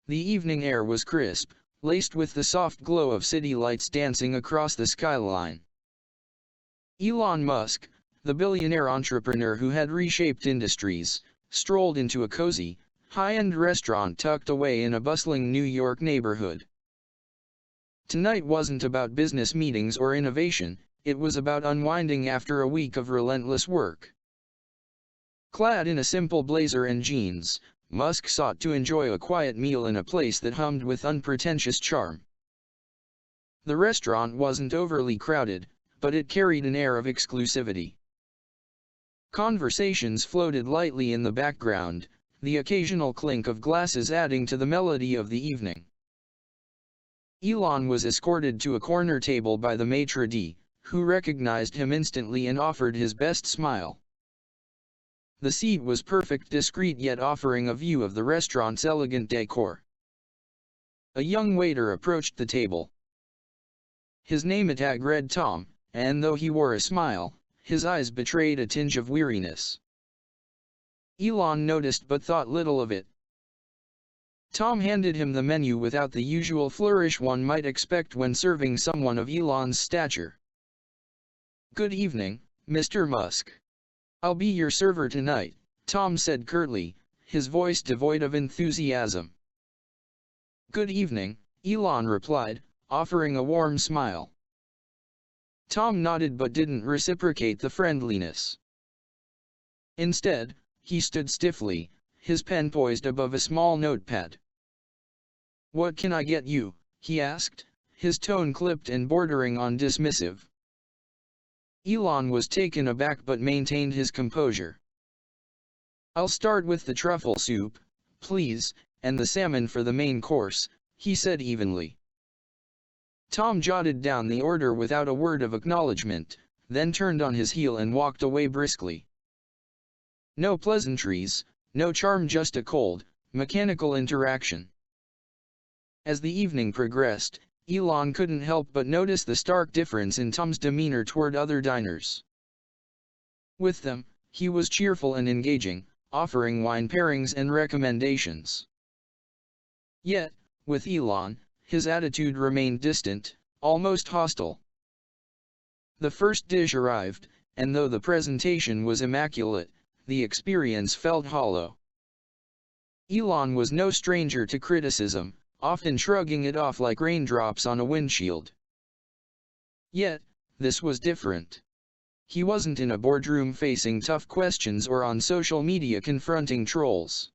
The evening air was crisp, laced with the soft glow of city lights dancing across the skyline. Elon Musk, the billionaire entrepreneur who had reshaped industries, strolled into a cozy, high-end restaurant tucked away in a bustling New York neighborhood. Tonight wasn't about business meetings or innovation, it was about unwinding after a week of relentless work. Clad in a simple blazer and jeans, Musk sought to enjoy a quiet meal in a place that hummed with unpretentious charm. The restaurant wasn't overly crowded, but it carried an air of exclusivity. Conversations floated lightly in the background, the occasional clink of glasses adding to the melody of the evening. Elon was escorted to a corner table by the maitre d', who recognized him instantly and offered his best smile. The seat was perfect, discreet yet offering a view of the restaurant's elegant decor. A young waiter approached the table. His name tag read Tom, and though he wore a smile, his eyes betrayed a tinge of weariness. Elon noticed but thought little of it. Tom handed him the menu without the usual flourish one might expect when serving someone of Elon's stature. "Good evening, Mr. Musk. I'll be your server tonight," Tom said curtly, his voice devoid of enthusiasm. "Good evening," Elon replied, offering a warm smile. Tom nodded but didn't reciprocate the friendliness. Instead, he stood stiffly, his pen poised above a small notepad. "What can I get you?" he asked, his tone clipped and bordering on dismissive. Elon was taken aback but maintained his composure. "I'll start with the truffle soup, please, and the salmon for the main course," he said evenly. Tom jotted down the order without a word of acknowledgement, then turned on his heel and walked away briskly. No pleasantries, no charm, just a cold, mechanical interaction. As the evening progressed, Elon couldn't help but notice the stark difference in Tom's demeanor toward other diners. With them, he was cheerful and engaging, offering wine pairings and recommendations. Yet, with Elon, his attitude remained distant, almost hostile. The first dish arrived, and though the presentation was immaculate, the experience felt hollow. Elon was no stranger to criticism, often shrugging it off like raindrops on a windshield. Yet, this was different. He wasn't in a boardroom facing tough questions or on social media confronting trolls.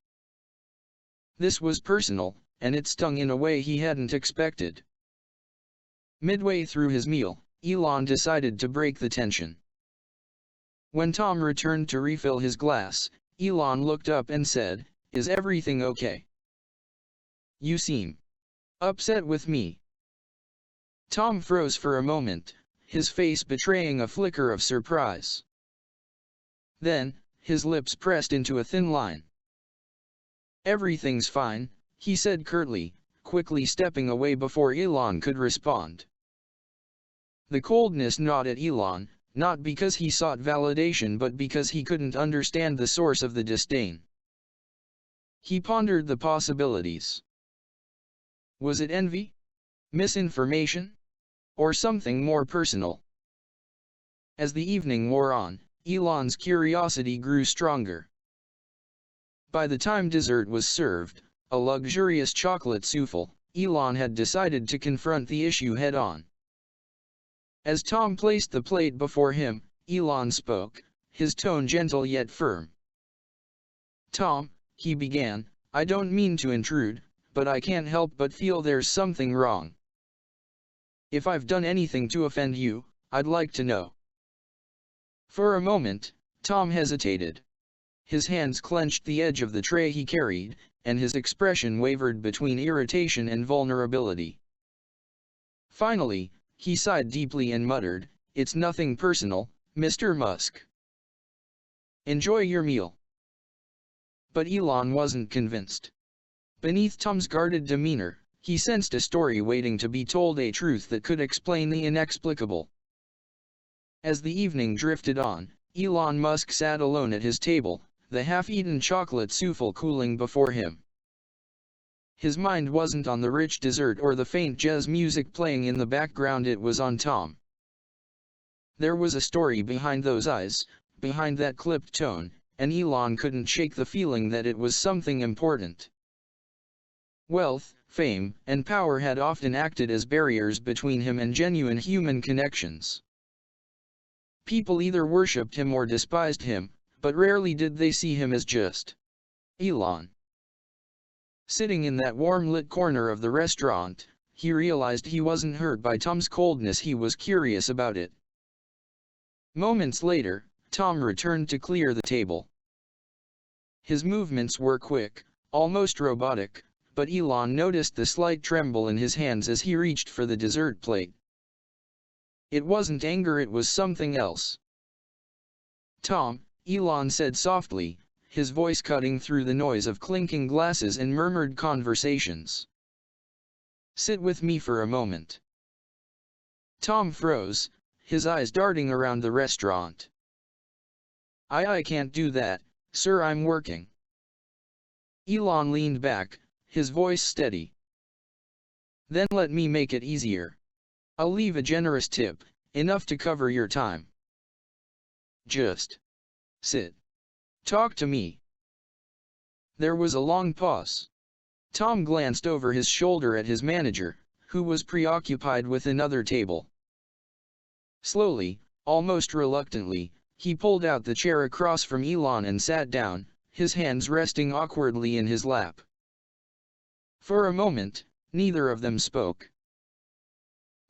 This was personal, and it stung in a way he hadn't expected. Midway through his meal, Elon decided to break the tension. When Tom returned to refill his glass, Elon looked up and said, "Is everything okay? You seem upset with me." Tom froze for a moment, his face betraying a flicker of surprise. Then, his lips pressed into a thin line. "Everything's fine," he said curtly, quickly stepping away before Elon could respond. The coldness gnawed at Elon, not because he sought validation but because he couldn't understand the source of the disdain. He pondered the possibilities. Was it envy? Misinformation? Or something more personal? As the evening wore on, Elon's curiosity grew stronger. By the time dessert was served, a luxurious chocolate souffle, Elon had decided to confront the issue head-on. As Tom placed the plate before him, Elon spoke, his tone gentle yet firm. "Tom," he began, "I don't mean to intrude, but I can't help but feel there's something wrong. If I've done anything to offend you, I'd like to know." For a moment, Tom hesitated. His hands clenched the edge of the tray he carried, and his expression wavered between irritation and vulnerability. Finally, he sighed deeply and muttered, "It's nothing personal, Mr. Musk. Enjoy your meal." But Elon wasn't convinced. Beneath Tom's guarded demeanor, he sensed a story waiting to be told, a truth that could explain the inexplicable. As the evening drifted on, Elon Musk sat alone at his table, the half-eaten chocolate souffle cooling before him. His mind wasn't on the rich dessert or the faint jazz music playing in the background, it was on Tom. There was a story behind those eyes, behind that clipped tone, and Elon couldn't shake the feeling that it was something important. Wealth, fame, and power had often acted as barriers between him and genuine human connections. People either worshipped him or despised him, but rarely did they see him as just Elon. Sitting in that warm-lit corner of the restaurant, he realized he wasn't hurt by Tom's coldness, he was curious about it. Moments later, Tom returned to clear the table. His movements were quick, almost robotic, but Elon noticed the slight tremble in his hands as he reached for the dessert plate. It wasn't anger, it was something else. "Tom," Elon said softly, his voice cutting through the noise of clinking glasses and murmured conversations. "Sit with me for a moment." Tom froze, his eyes darting around the restaurant. I can't do that, sir, I'm working." Elon leaned back, his voice steady. "Then let me make it easier. I'll leave a generous tip, enough to cover your time. Just sit. Talk to me." There was a long pause. Tom glanced over his shoulder at his manager, who was preoccupied with another table. Slowly, almost reluctantly, he pulled out the chair across from Elon and sat down, his hands resting awkwardly in his lap. For a moment, neither of them spoke.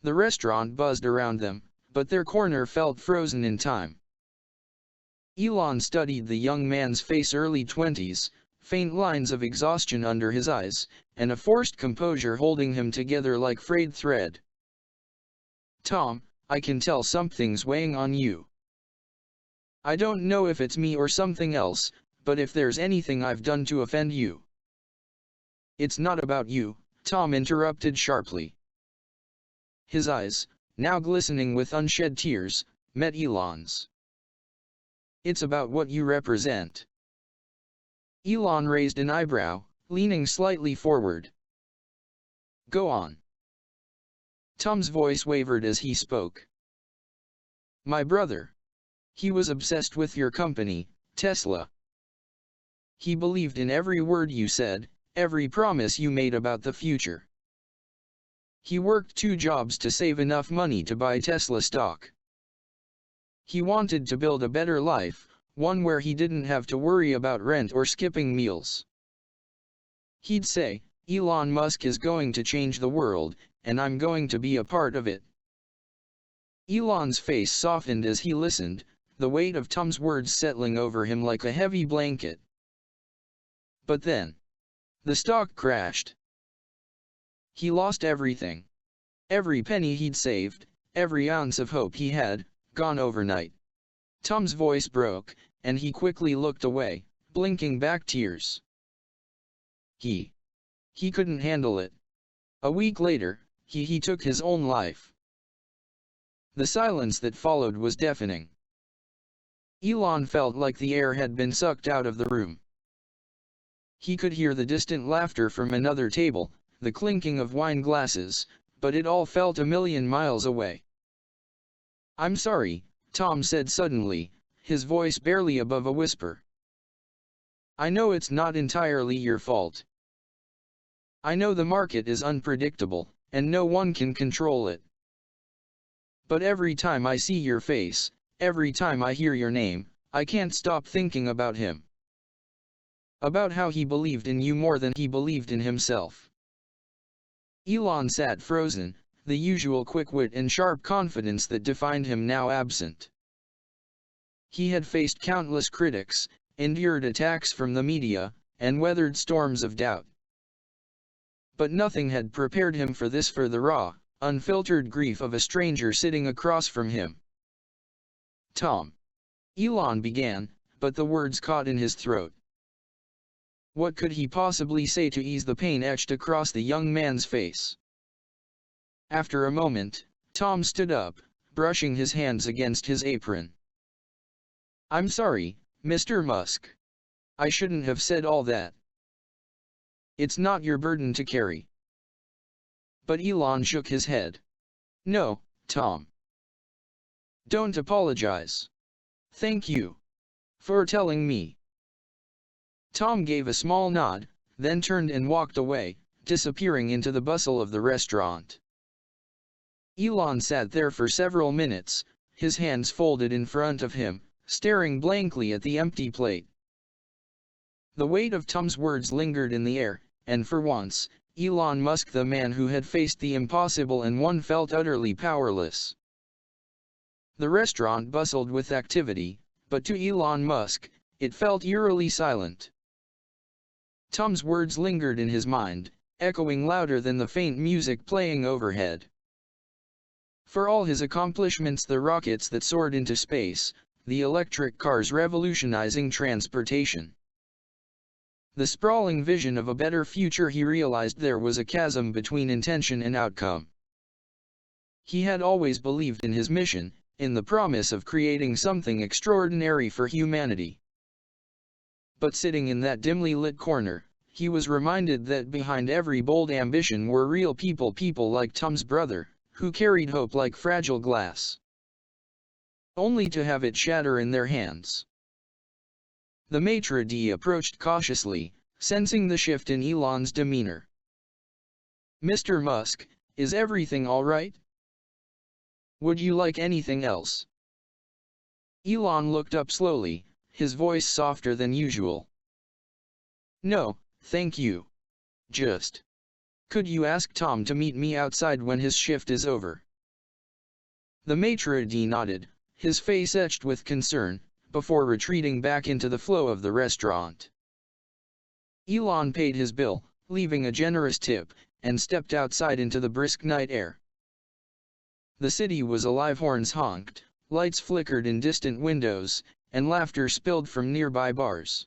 The restaurant buzzed around them, but their corner felt frozen in time. Elon studied the young man's face, early 20s, faint lines of exhaustion under his eyes, and a forced composure holding him together like frayed thread. "Tom, I can tell something's weighing on you. I don't know if it's me or something else, but if there's anything I've done to offend you—" "It's not about you," Tom interrupted sharply. His eyes, now glistening with unshed tears, met Elon's. "It's about what you represent." Elon raised an eyebrow, leaning slightly forward. "Go on." Tom's voice wavered as he spoke. "My brother. He was obsessed with your company, Tesla. He believed in every word you said, every promise you made about the future. He worked 2 jobs to save enough money to buy Tesla stock. He wanted to build a better life, one where he didn't have to worry about rent or skipping meals. He'd say, 'Elon Musk is going to change the world, and I'm going to be a part of it.'" Elon's face softened as he listened, the weight of Tom's words settling over him like a heavy blanket. But then, the stock crashed. He lost everything. Every penny he'd saved, every ounce of hope he had, gone overnight. Tom's voice broke, and he quickly looked away, blinking back tears. He couldn't handle it. A week later, he took his own life. The silence that followed was deafening. Elon felt like the air had been sucked out of the room. He could hear the distant laughter from another table, the clinking of wine glasses, but it all felt a million miles away. "I'm sorry," Tom said suddenly, his voice barely above a whisper. "I know it's not entirely your fault. I know the market is unpredictable, and no one can control it. But every time I see your face, every time I hear your name, I can't stop thinking about him. About how he believed in you more than he believed in himself." Elon sat frozen, the usual quick wit and sharp confidence that defined him now absent. He had faced countless critics, endured attacks from the media, and weathered storms of doubt. But nothing had prepared him for this, for the raw, unfiltered grief of a stranger sitting across from him. "Tom," Elon began, but the words caught in his throat. What could he possibly say to ease the pain etched across the young man's face? After a moment, Tom stood up, brushing his hands against his apron. "I'm sorry, Mr. Musk. I shouldn't have said all that. It's not your burden to carry. But Elon shook his head. No, Tom. Don't apologize. Thank you for telling me. Tom gave a small nod, then turned and walked away, disappearing into the bustle of the restaurant. Elon sat there for several minutes, his hands folded in front of him, staring blankly at the empty plate. The weight of Tom's words lingered in the air, and for once, Elon Musk, the man who had faced the impossible and one, felt utterly powerless. The restaurant bustled with activity, but to Elon Musk, it felt eerily silent. Tom's words lingered in his mind, echoing louder than the faint music playing overhead. For all his accomplishments, the rockets that soared into space, the electric cars revolutionizing transportation, the sprawling vision of a better future, he realized there was a chasm between intention and outcome. He had always believed in his mission, in the promise of creating something extraordinary for humanity. But sitting in that dimly lit corner, he was reminded that behind every bold ambition were real people, people like Tom's brother, who carried hope like fragile glass, only to have it shatter in their hands. The maitre d' approached cautiously, sensing the shift in Elon's demeanor. "Mr. Musk, is everything all right? Would you like anything else?" Elon looked up slowly, his voice softer than usual. "No, thank you. Just, could you ask Tom to meet me outside when his shift is over?" The maitre d' nodded, his face etched with concern, before retreating back into the flow of the restaurant. Elon paid his bill, leaving a generous tip, and stepped outside into the brisk night air. The city was alive, horns honked, lights flickered in distant windows, and laughter spilled from nearby bars.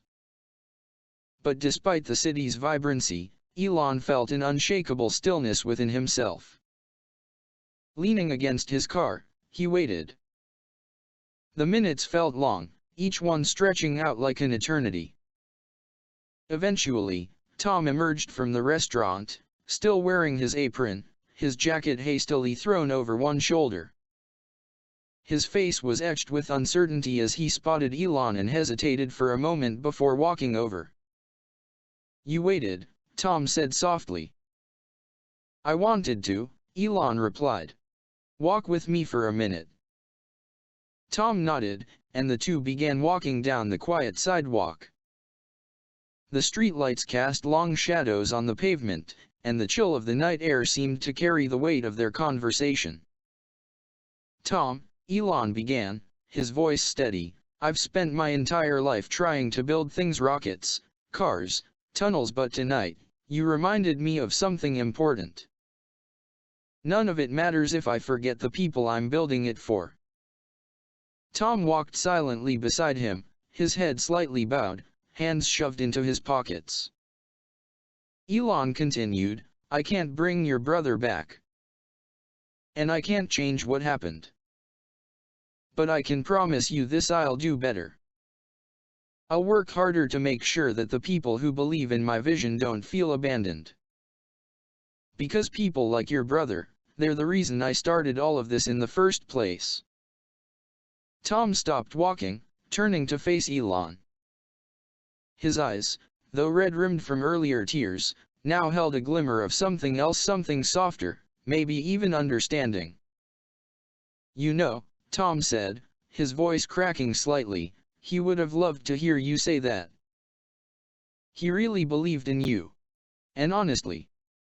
But despite the city's vibrancy, Elon felt an unshakable stillness within himself. Leaning against his car, he waited. The minutes felt long, each one stretching out like an eternity. Eventually, Tom emerged from the restaurant, still wearing his apron, his jacket hastily thrown over one shoulder. His face was etched with uncertainty as he spotted Elon and hesitated for a moment before walking over. "You waited," Tom said softly. "I wanted to," Elon replied. "Walk with me for a minute." Tom nodded, and the two began walking down the quiet sidewalk. The streetlights cast long shadows on the pavement, and the chill of the night air seemed to carry the weight of their conversation. "Tom," Elon began, his voice steady, "I've spent my entire life trying to build things, rockets, cars, tunnels, but tonight, you reminded me of something important. None of it matters if I forget the people I'm building it for." Tom walked silently beside him, his head slightly bowed, hands shoved into his pockets. Elon continued, "I can't bring your brother back. And I can't change what happened. But I can promise you this: I'll do better. I'll work harder to make sure that the people who believe in my vision don't feel abandoned. Because people like your brother, they're the reason I started all of this in the first place." Tom stopped walking, turning to face Elon. His eyes, though red-rimmed from earlier tears, now held a glimmer of something else, something softer, maybe even understanding. "You know," Tom said, his voice cracking slightly, "he would have loved to hear you say that. He really believed in you. And honestly,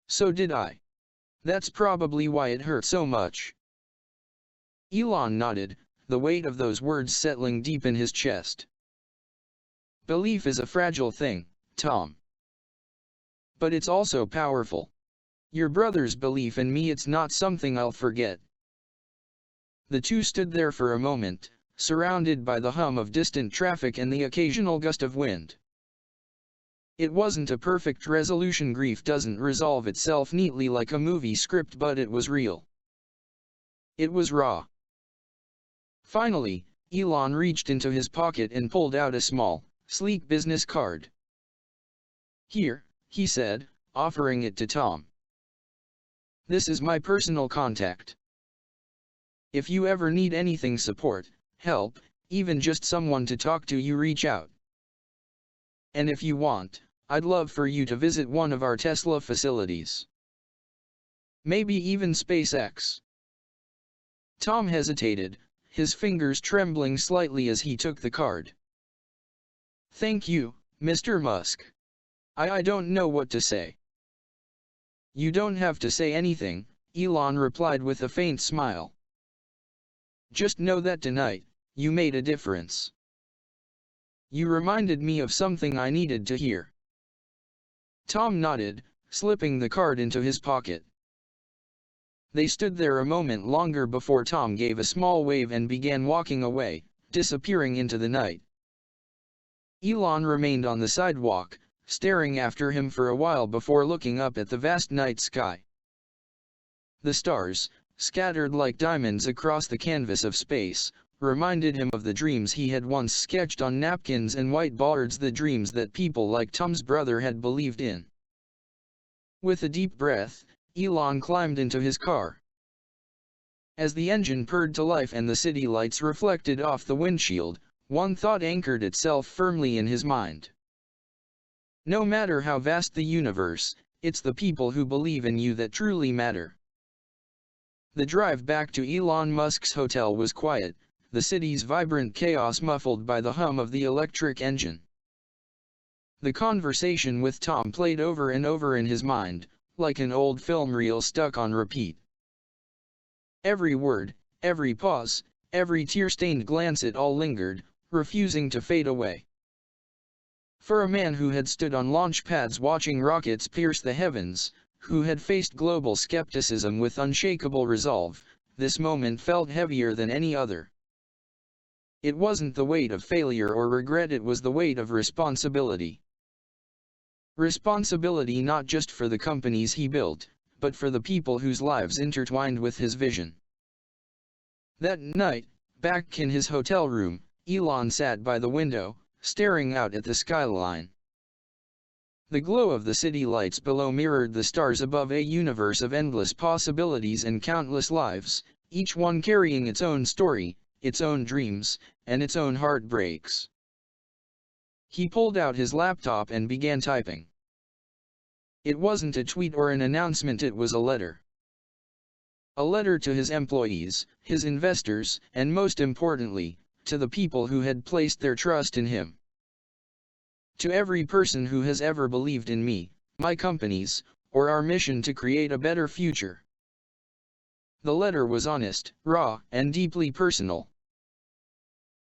so did I. That's probably why it hurt so much." Elon nodded, the weight of those words settling deep in his chest. "Belief is a fragile thing, Tom. But it's also powerful. Your brother's belief in me, it's not something I'll forget." The two stood there for a moment, surrounded by the hum of distant traffic and the occasional gust of wind. It wasn't a perfect resolution. Grief doesn't resolve itself neatly like a movie script, but it was real. It was raw. Finally, Elon reached into his pocket and pulled out a small, sleek business card. "Here," he said, offering it to Tom. "This is my personal contact. If you ever need anything, support, help, even just someone to talk to, you reach out. And if you want, I'd love for you to visit one of our Tesla facilities. Maybe even SpaceX." Tom hesitated, his fingers trembling slightly as he took the card. "Thank you, Mr. Musk. I don't know what to say." "You don't have to say anything," Elon replied with a faint smile. "Just know that tonight, you made a difference. You reminded me of something I needed to hear." Tom nodded, slipping the card into his pocket. They stood there a moment longer before Tom gave a small wave and began walking away, disappearing into the night. Elon remained on the sidewalk, staring after him for a while before looking up at the vast night sky. The stars, scattered like diamonds across the canvas of space, reminded him of the dreams he had once sketched on napkins and whiteboards, the dreams that people like Tom's brother had believed in. With a deep breath, Elon climbed into his car. As the engine purred to life and the city lights reflected off the windshield, one thought anchored itself firmly in his mind. No matter how vast the universe, it's the people who believe in you that truly matter. The drive back to Elon Musk's hotel was quiet, the city's vibrant chaos muffled by the hum of the electric engine. The conversation with Tom played over and over in his mind, like an old film reel stuck on repeat. Every word, every pause, every tear-stained glance, it all lingered, refusing to fade away. For a man who had stood on launch pads watching rockets pierce the heavens, who had faced global skepticism with unshakable resolve, this moment felt heavier than any other. It wasn't the weight of failure or regret, it was the weight of responsibility. Responsibility not just for the companies he built, but for the people whose lives intertwined with his vision. That night, back in his hotel room, Elon sat by the window, staring out at the skyline. The glow of the city lights below mirrored the stars above, a universe of endless possibilities and countless lives, each one carrying its own story, its own dreams, and its own heartbreaks. He pulled out his laptop and began typing. It wasn't a tweet or an announcement, it was a letter. A letter to his employees, his investors, and most importantly, to the people who had placed their trust in him. To every person who has ever believed in me, my companies, or our mission to create a better future. The letter was honest, raw, and deeply personal.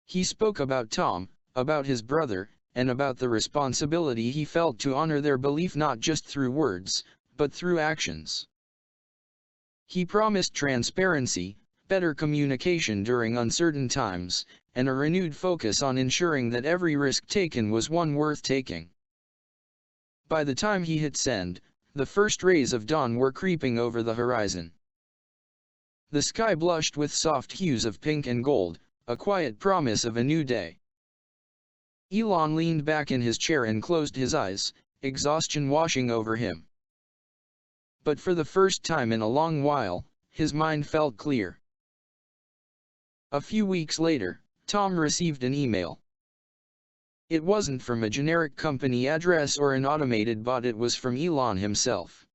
He spoke about Tom, about his brother, and about the responsibility he felt to honor their belief not just through words, but through actions. He promised transparency, better communication during uncertain times, and a renewed focus on ensuring that every risk taken was one worth taking. By the time he hit send, the first rays of dawn were creeping over the horizon. The sky blushed with soft hues of pink and gold, a quiet promise of a new day. Elon leaned back in his chair and closed his eyes, exhaustion washing over him. But for the first time in a long while, his mind felt clear. A few weeks later, Tom received an email. It wasn't from a generic company address or an automated bot, it was from Elon himself.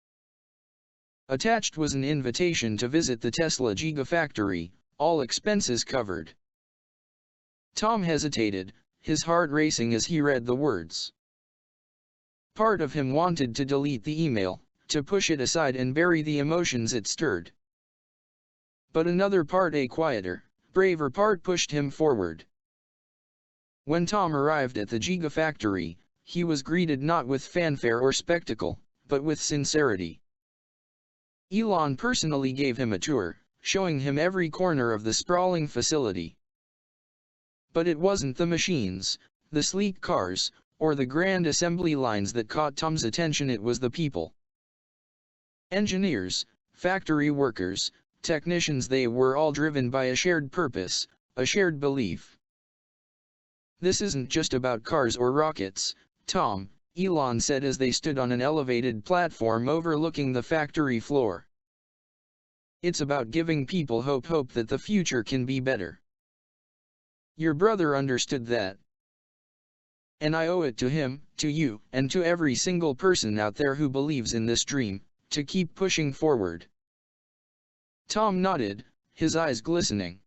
Attached was an invitation to visit the Tesla Gigafactory, all expenses covered. Tom hesitated, his heart racing as he read the words. Part of him wanted to delete the email, to push it aside and bury the emotions it stirred. But another part, a quieter, braver part, pushed him forward. When Tom arrived at the Gigafactory, he was greeted not with fanfare or spectacle, but with sincerity. Elon personally gave him a tour, showing him every corner of the sprawling facility. But it wasn't the machines, the sleek cars, or the grand assembly lines that caught Tom's attention, it was the people. Engineers, factory workers, technicians, they were all driven by a shared purpose, a shared belief. This isn't just about cars or rockets, Tom, Elon said as they stood on an elevated platform overlooking the factory floor. It's about giving people hope that the future can be better. Your brother understood that. And I owe it to him, to you, and to every single person out there who believes in this dream, to keep pushing forward. Tom nodded, his eyes glistening.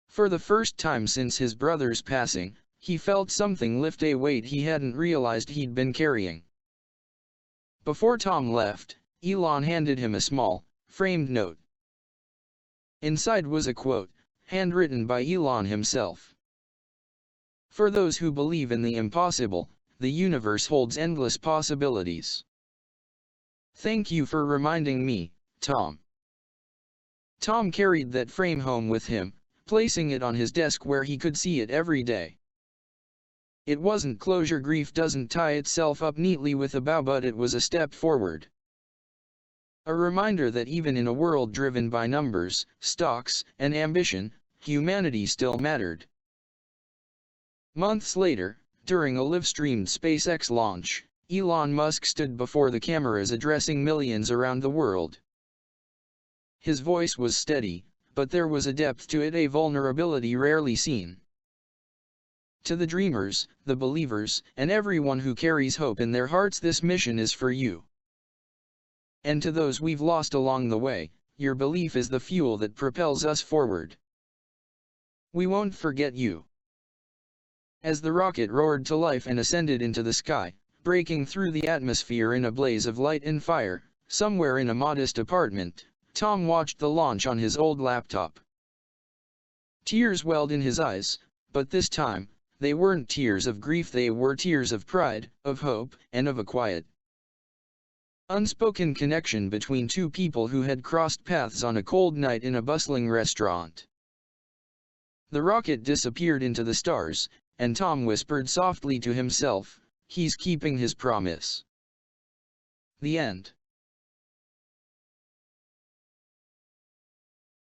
For the first time since his brother's passing, he felt something lift a weight he hadn't realized he'd been carrying. Before Tom left, Elon handed him a small, framed note. Inside was a quote, handwritten by Elon himself. For those who believe in the impossible, the universe holds endless possibilities. Thank you for reminding me, Tom. Tom carried that frame home with him, placing it on his desk where he could see it every day. It wasn't closure. Grief doesn't tie itself up neatly with a bow, but it was a step forward. A reminder that even in a world driven by numbers, stocks, and ambition, humanity still mattered. Months later, during a live-streamed SpaceX launch, Elon Musk stood before the cameras addressing millions around the world. His voice was steady, but there was a depth to it, a vulnerability rarely seen. To the dreamers, the believers, and everyone who carries hope in their hearts, this mission is for you. And to those we've lost along the way, your belief is the fuel that propels us forward. We won't forget you. As the rocket roared to life and ascended into the sky, breaking through the atmosphere in a blaze of light and fire, somewhere in a modest apartment, Tom watched the launch on his old laptop. Tears welled in his eyes, but this time, they weren't tears of grief, they were tears of pride, of hope, and of a quiet, unspoken connection between two people who had crossed paths on a cold night in a bustling restaurant. The rocket disappeared into the stars, and Tom whispered softly to himself, "He's keeping his promise." The end.